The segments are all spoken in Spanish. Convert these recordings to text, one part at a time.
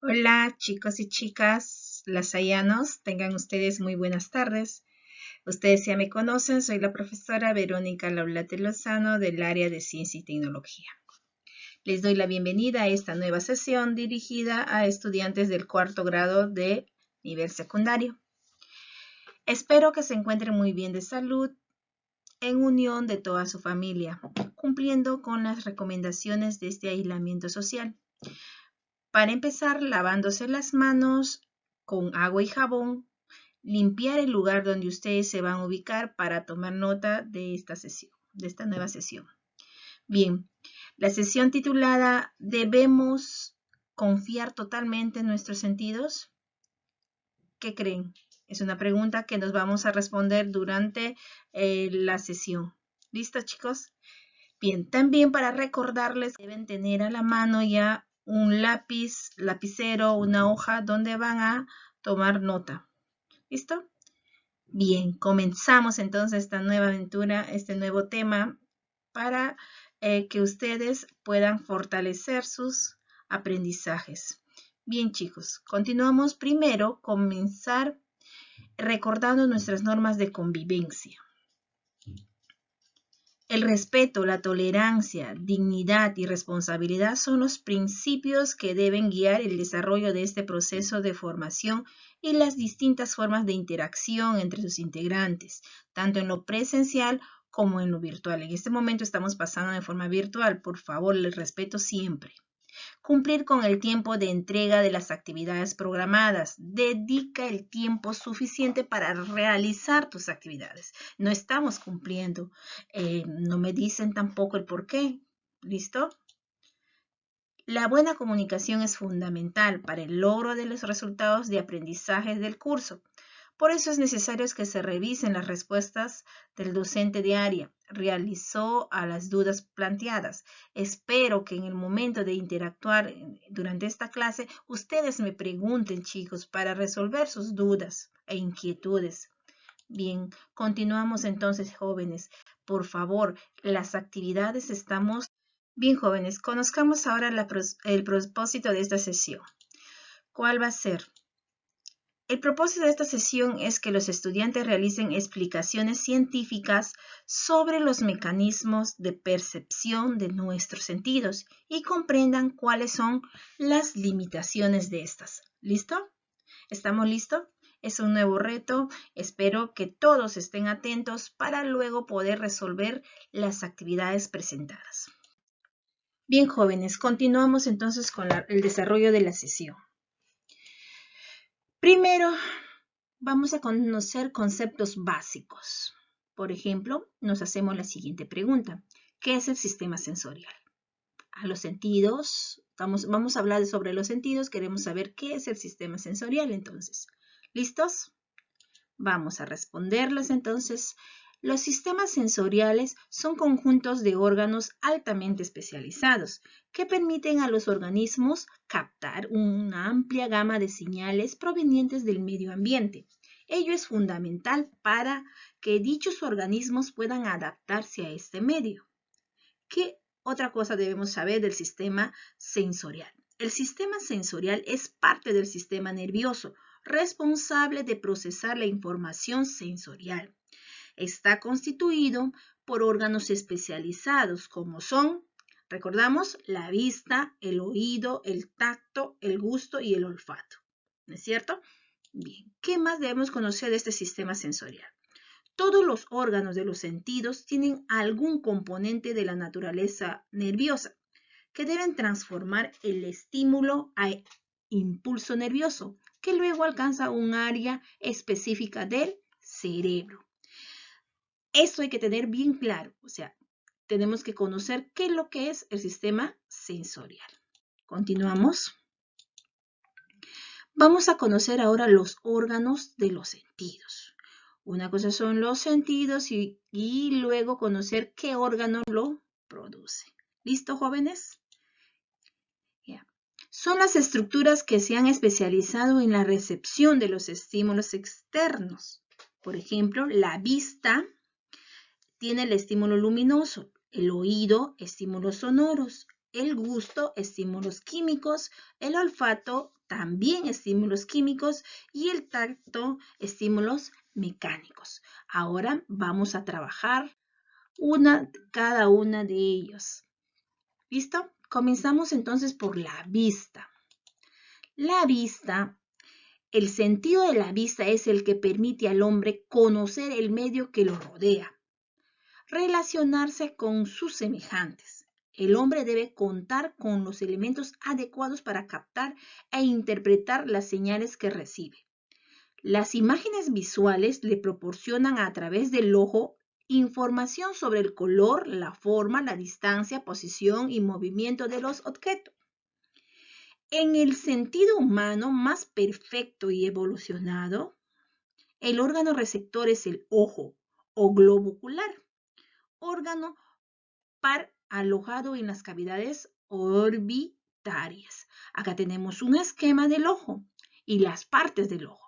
Hola chicos y chicas lasayanos, tengan ustedes muy buenas tardes. Ustedes ya me conocen, soy la profesora Verónica Laulate Lozano del área de Ciencia y Tecnología. Les doy la bienvenida a esta nueva sesión dirigida a estudiantes del cuarto grado de nivel secundario. Espero que se encuentren muy bien de salud, en unión de toda su familia, cumpliendo con las recomendaciones de este aislamiento social. Para empezar, lavándose las manos con agua y jabón, limpiar el lugar donde ustedes se van a ubicar para tomar nota de esta sesión, de esta nueva sesión. Bien, la sesión titulada ¿Debemos confiar totalmente en nuestros sentidos? ¿Qué creen? Es una pregunta que nos vamos a responder durante la sesión. ¿Listos, chicos? Bien, también para recordarles que deben tener a la mano ya un lápiz, lapicero, una hoja donde van a tomar nota. ¿Listo? Bien, comenzamos entonces esta nueva aventura, este nuevo tema para que ustedes puedan fortalecer sus aprendizajes. Bien, chicos, continuamos primero, comenzar recordando nuestras normas de convivencia. El respeto, la tolerancia, dignidad y responsabilidad son los principios que deben guiar el desarrollo de este proceso de formación y las distintas formas de interacción entre sus integrantes, tanto en lo presencial como en lo virtual. En este momento estamos pasando de forma virtual. Por favor, les respeto siempre. Cumplir con el tiempo de entrega de las actividades programadas. Dedica el tiempo suficiente para realizar tus actividades. No estamos cumpliendo. No me dicen tampoco el por qué. ¿Listo? La buena comunicación es fundamental para el logro de los resultados de aprendizaje del curso. Por eso es necesario que se revisen las respuestas del docente de área. Realizó a las dudas planteadas. Espero que en el momento de interactuar durante esta clase, ustedes me pregunten, chicos, para resolver sus dudas e inquietudes. Bien, continuamos entonces, jóvenes. Por favor, las actividades estamos... Bien, jóvenes, conozcamos ahora el propósito de esta sesión. ¿Cuál va a ser? El propósito de esta sesión es que los estudiantes realicen explicaciones científicas sobre los mecanismos de percepción de nuestros sentidos y comprendan cuáles son las limitaciones de estas. ¿Listo? ¿Estamos listos? Es un nuevo reto. Espero que todos estén atentos para luego poder resolver las actividades presentadas. Bien, jóvenes, continuamos entonces con el desarrollo de la sesión. Primero, vamos a conocer conceptos básicos. Por ejemplo, nos hacemos la siguiente pregunta. ¿Qué es el sistema sensorial? A los sentidos, vamos a hablar sobre los sentidos, queremos saber qué es el sistema sensorial entonces. ¿Listos? Vamos a responderles entonces. Los sistemas sensoriales son conjuntos de órganos altamente especializados que permiten a los organismos captar una amplia gama de señales provenientes del medio ambiente. Ello es fundamental para que dichos organismos puedan adaptarse a este medio. ¿Qué otra cosa debemos saber del sistema sensorial? El sistema sensorial es parte del sistema nervioso, responsable de procesar la información sensorial. Está constituido por órganos especializados como son, recordamos, la vista, el oído, el tacto, el gusto y el olfato. ¿No es cierto? Bien, ¿qué más debemos conocer de este sistema sensorial? Todos los órganos de los sentidos tienen algún componente de la naturaleza nerviosa que deben transformar el estímulo a impulso nervioso, que luego alcanza un área específica del cerebro. Esto hay que tener bien claro, o sea, tenemos que conocer qué es lo que es el sistema sensorial. Continuamos. Vamos a conocer ahora los órganos de los sentidos. Una cosa son los sentidos y luego conocer qué órgano lo produce. ¿Listo, jóvenes? Yeah. Son las estructuras que se han especializado en la recepción de los estímulos externos. Por ejemplo, la vista tiene el estímulo luminoso, el oído, estímulos sonoros, El gusto, estímulos químicos. El olfato, también estímulos químicos. Y el tacto, estímulos mecánicos. Ahora vamos a trabajar cada una de ellos. ¿Listo? Comenzamos entonces por la vista. La vista, el sentido de la vista es el que permite al hombre conocer el medio que lo rodea, relacionarse con sus semejantes. El hombre debe contar con los elementos adecuados para captar e interpretar las señales que recibe. Las imágenes visuales le proporcionan a través del ojo información sobre el color, la forma, la distancia, posición y movimiento de los objetos. En el sentido humano más perfecto y evolucionado, el órgano receptor es el ojo o globo ocular, órgano par alojado en las cavidades orbitarias. Acá tenemos un esquema del ojo y las partes del ojo.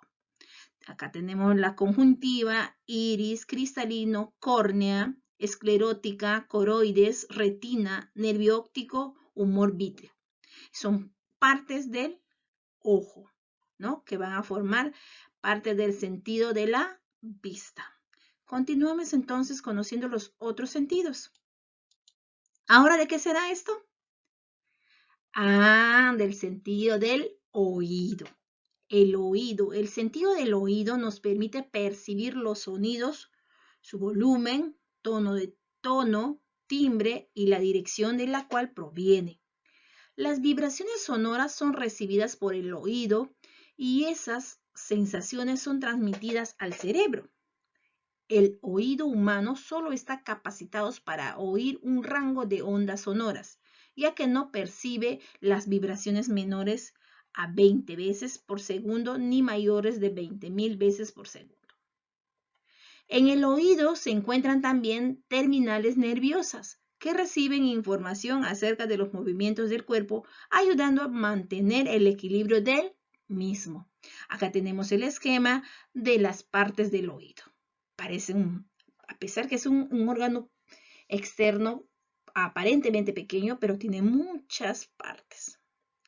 Acá tenemos la conjuntiva, iris, cristalino, córnea, esclerótica, coroides, retina, nervio óptico, humor vítreo. Son partes del ojo, ¿no? Que van a formar parte del sentido de la vista. Continuamos entonces conociendo los otros sentidos. ¿Ahora de qué será esto? Del sentido del oído. El oído, el sentido del oído nos permite percibir los sonidos, su volumen, tono, timbre y la dirección de la cual proviene. Las vibraciones sonoras son recibidas por el oído y esas sensaciones son transmitidas al cerebro. El oído humano solo está capacitado para oír un rango de ondas sonoras, ya que no percibe las vibraciones menores a 20 veces por segundo ni mayores de 20.000 veces por segundo. En el oído se encuentran también terminales nerviosas que reciben información acerca de los movimientos del cuerpo, ayudando a mantener el equilibrio del mismo. Acá tenemos el esquema de las partes del oído. Parece a pesar que es un órgano externo aparentemente pequeño, pero tiene muchas partes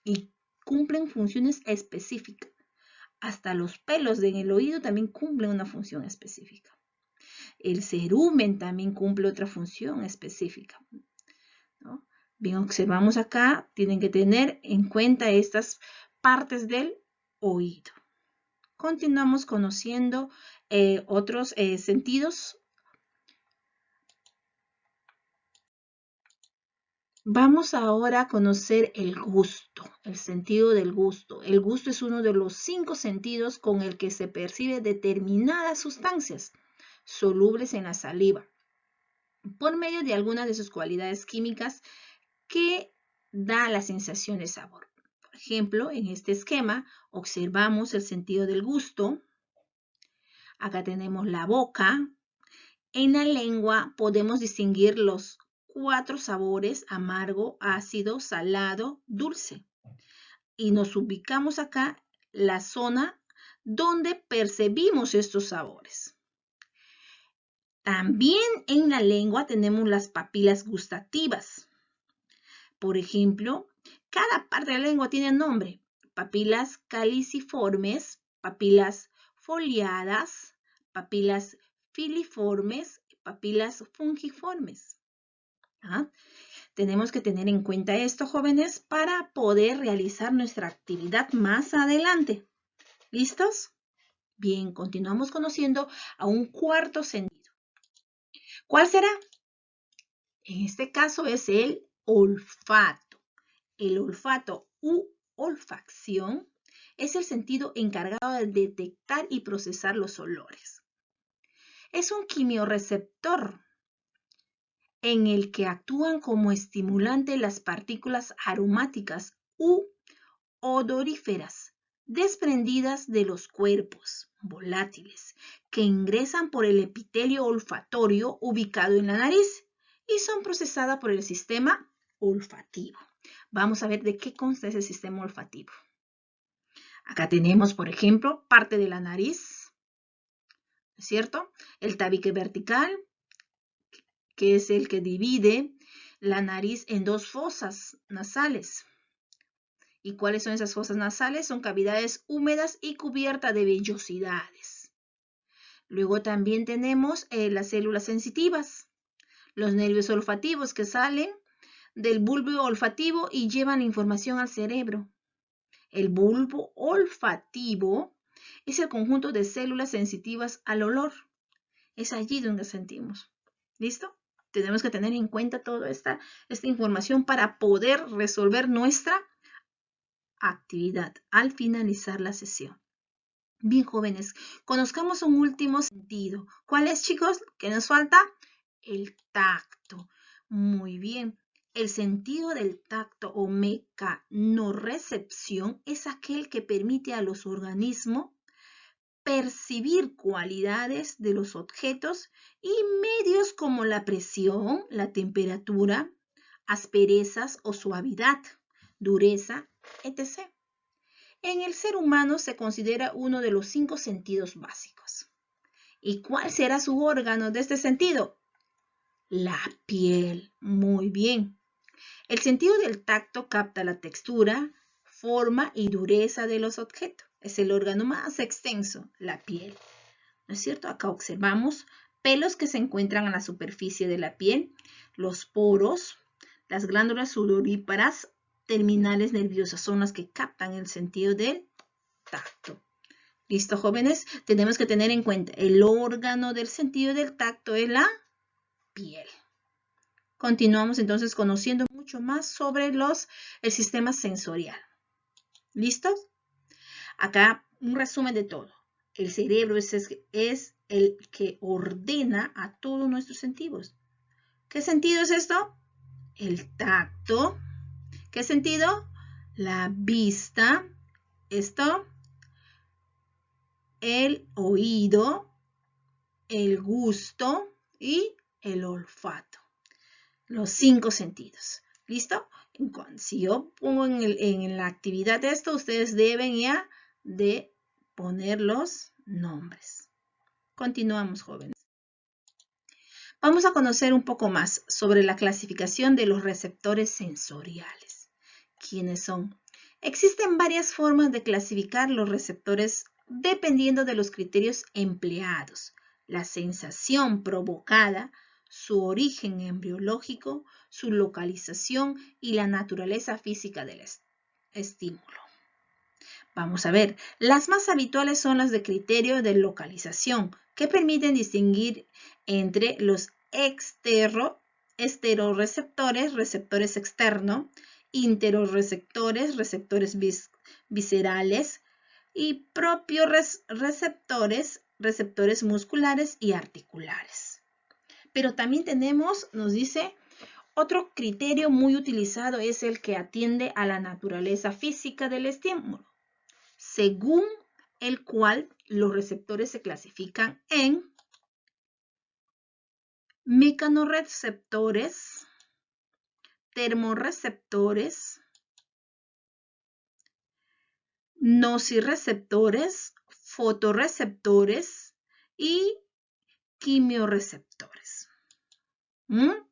y cumplen funciones específicas. Hasta los pelos en el oído también cumplen una función específica. El cerumen también cumple otra función específica, ¿no? Bien, observamos acá, tienen que tener en cuenta estas partes del oído. Continuamos conociendo otros sentidos. Vamos ahora a conocer el gusto, el sentido del gusto. El gusto es uno de los 5 sentidos con el que se percibe determinadas sustancias solubles en la saliva, por medio de algunas de sus cualidades químicas que da la sensación de sabor. Por ejemplo, en este esquema observamos el sentido del gusto. Acá tenemos la boca. En la lengua podemos distinguir los 4 sabores: amargo, ácido, salado, dulce. Y nos ubicamos acá la zona donde percibimos estos sabores. También en la lengua tenemos las papilas gustativas. Por ejemplo, cada parte de la lengua tiene nombre: papilas caliciformes, papilas foliadas, papilas filiformes, papilas fungiformes. Tenemos que tener en cuenta esto, jóvenes, para poder realizar nuestra actividad más adelante. ¿Listos? Bien, continuamos conociendo a un cuarto sentido. ¿Cuál será? En este caso es el olfato. El olfato u olfacción es el sentido encargado de detectar y procesar los olores. Es un quimiorreceptor en el que actúan como estimulante las partículas aromáticas u odoríferas desprendidas de los cuerpos volátiles que ingresan por el epitelio olfatorio ubicado en la nariz y son procesadas por el sistema olfativo. Vamos a ver de qué consta ese sistema olfativo. Acá tenemos, por ejemplo, parte de la nariz, ¿no es cierto? El tabique vertical, que es el que divide la nariz en 2 fosas nasales. ¿Y cuáles son esas fosas nasales? Son cavidades húmedas y cubiertas de vellosidades. Luego también tenemos las células sensitivas, los nervios olfativos que salen del bulbo olfativo y llevan información al cerebro. El bulbo olfativo es el conjunto de células sensitivas al olor. Es allí donde sentimos. ¿Listo? Tenemos que tener en cuenta toda esta información para poder resolver nuestra actividad al finalizar la sesión. Bien, jóvenes, conozcamos un último sentido. ¿Cuál es, chicos? ¿Qué nos falta? El tacto. Muy bien. El sentido del tacto o mecanorrecepción es aquel que permite a los organismos percibir cualidades de los objetos y medios como la presión, la temperatura, asperezas o suavidad, dureza, etc. En el ser humano se considera uno de los 5 sentidos básicos. ¿Y cuál será su órgano de este sentido? La piel. Muy bien. El sentido del tacto capta la textura, forma y dureza de los objetos. Es el órgano más extenso, la piel. ¿No es cierto? Acá observamos pelos que se encuentran en la superficie de la piel, los poros, las glándulas sudoríparas terminales nerviosas son las que captan el sentido del tacto. ¿Listo, jóvenes? Tenemos que tener en cuenta el órgano del sentido del tacto es la piel. Continuamos entonces conociendo mucho más sobre el sistema sensorial. ¿Listos? Acá un resumen de todo. El cerebro es el que ordena a todos nuestros sentidos. ¿Qué sentido es esto? El tacto. ¿Qué sentido? La vista. Esto. El oído. El gusto y el olfato. Los 5 sentidos. ¿Listo? Si yo pongo en la actividad esto, ustedes deben ya de poner los nombres. Continuamos, jóvenes. Vamos a conocer un poco más sobre la clasificación de los receptores sensoriales. ¿Quiénes son? Existen varias formas de clasificar los receptores dependiendo de los criterios empleados, la sensación provocada, su origen embriológico, su localización y la naturaleza física del estímulo. Vamos a ver, las más habituales son las de criterio de localización, que permiten distinguir entre los esteroreceptores, receptores externos, interoreceptores, receptores viscerales y propios receptores, receptores musculares y articulares. Pero también tenemos, nos dice, otro criterio muy utilizado es el que atiende a la naturaleza física del estímulo, según el cual los receptores se clasifican en mecanorreceptores, termorreceptores, nociceptores, fotorreceptores y quimiorreceptores.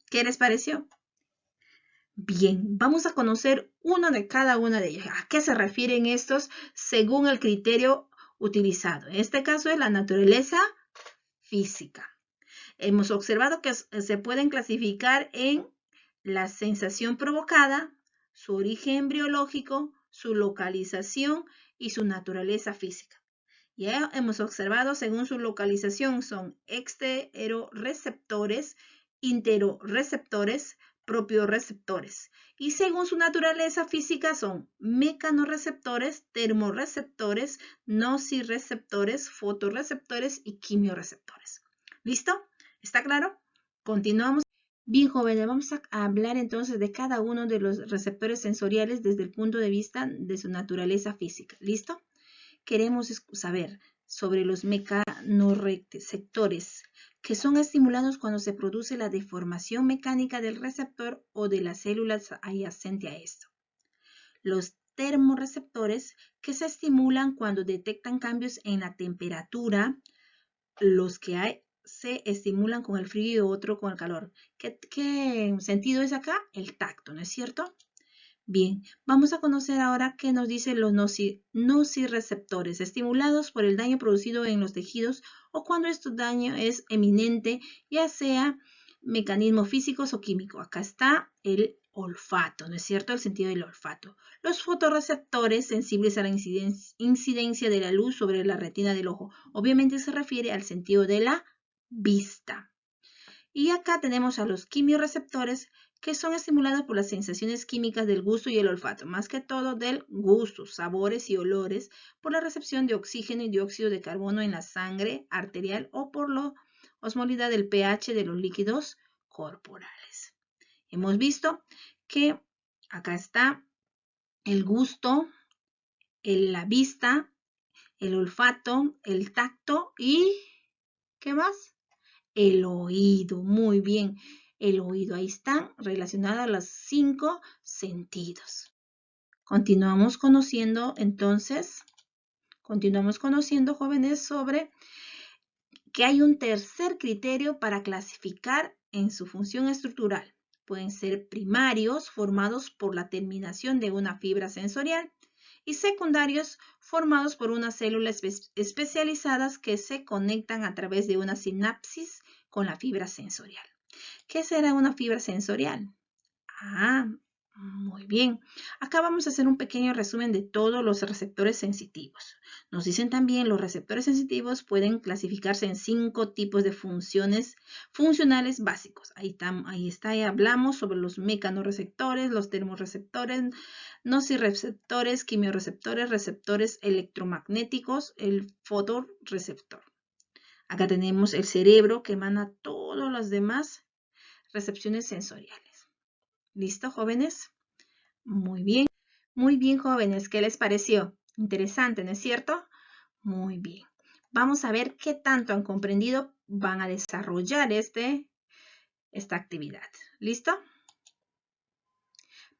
¿Qué les pareció? Bien, vamos a conocer uno de cada una de ellas. ¿A qué se refieren estos según el criterio utilizado? En este caso es la naturaleza física. Hemos observado que se pueden clasificar en la sensación provocada, su origen embriológico, su localización y su naturaleza física. Ya hemos observado según su localización son esteroreceptores, interoreceptores, propioreceptores. Y según su naturaleza física son mecanorreceptores, termorreceptores, nociceptores, fotorreceptores y quimiorreceptores. ¿Listo? ¿Está claro? Continuamos. Bien, jóvenes, vamos a hablar entonces de cada uno de los receptores sensoriales desde el punto de vista de su naturaleza física. ¿Listo? Queremos saber sobre los mecanorreceptores, que son estimulados cuando se produce la deformación mecánica del receptor o de las células adyacentes a esto. Los termorreceptores, que se estimulan cuando detectan cambios en la temperatura, los que se estimulan con el frío y otro con el calor. ¿Qué sentido es acá? El tacto, ¿no es cierto? Bien, vamos a conocer ahora qué nos dicen los nociceptores, estimulados por el daño producido en los tejidos o cuando este daño es eminente, ya sea mecanismos físicos o químicos. Acá está el olfato, ¿no es cierto? El sentido del olfato. Los fotorreceptores sensibles a la incidencia de la luz sobre la retina del ojo. Obviamente se refiere al sentido de la vista. Y acá tenemos a los quimiorreceptores, que son estimulados por las sensaciones químicas del gusto y el olfato, más que todo del gusto, sabores y olores, por la recepción de oxígeno y dióxido de carbono en la sangre arterial o por la osmolaridad del pH de los líquidos corporales. Hemos visto que acá está el gusto, la vista, el olfato, el tacto y ¿qué más? El oído. Muy bien. El oído. Ahí están relacionados los 5 sentidos. Continuamos conociendo entonces, jóvenes, sobre que hay un tercer criterio para clasificar en su función estructural. Pueden ser primarios, formados por la terminación de una fibra sensorial, y secundarios, formados por unas células especializadas que se conectan a través de una sinapsis con la fibra sensorial. ¿Qué será una fibra sensorial? Muy bien. Acá vamos a hacer un pequeño resumen de todos los receptores sensitivos. Nos dicen también los receptores sensitivos pueden clasificarse en 5 tipos de funcionales básicos. Ahí está, y hablamos sobre los mecanorreceptores, los termorreceptores, nociceptores, quimiorreceptores, receptores electromagnéticos, el fotorreceptor. Acá tenemos el cerebro que emana todas las demás recepciones sensoriales. ¿Listo, jóvenes? Muy bien. Muy bien, jóvenes. ¿Qué les pareció? Interesante, ¿no es cierto? Muy bien. Vamos a ver qué tanto han comprendido. Van a desarrollar esta actividad. ¿Listo?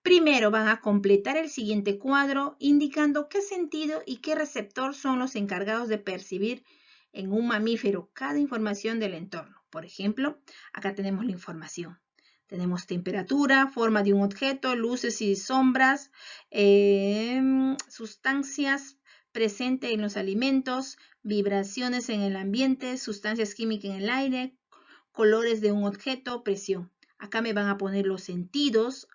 Primero van a completar el siguiente cuadro indicando qué sentido y qué receptor son los encargados de percibir en un mamífero cada información del entorno. Por ejemplo, acá tenemos la información. Tenemos temperatura, forma de un objeto, luces y sombras, sustancias presentes en los alimentos, vibraciones en el ambiente, sustancias químicas en el aire, colores de un objeto, presión. Acá me van a poner los sentidos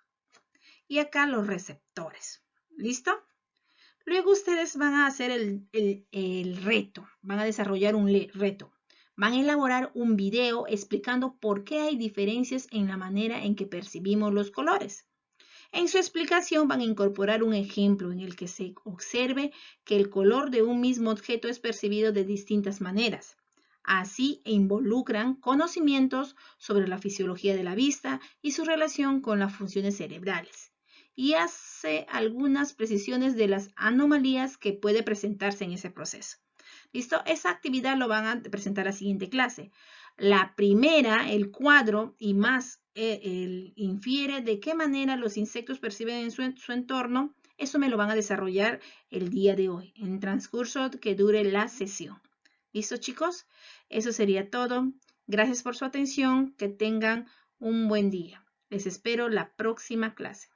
y acá los receptores. ¿Listo? Luego ustedes van a hacer el reto, van a desarrollar un reto. Van a elaborar un video explicando por qué hay diferencias en la manera en que percibimos los colores. En su explicación van a incorporar un ejemplo en el que se observe que el color de un mismo objeto es percibido de distintas maneras. Así involucran conocimientos sobre la fisiología de la vista y su relación con las funciones cerebrales. Y hace algunas precisiones de las anomalías que puede presentarse en ese proceso. ¿Listo? Esa actividad lo van a presentar a la siguiente clase. La primera, el cuadro y más infiere de qué manera los insectos perciben en su entorno. Eso me lo van a desarrollar el día de hoy, en el transcurso que dure la sesión. ¿Listo, chicos? Eso sería todo. Gracias por su atención. Que tengan un buen día. Les espero la próxima clase.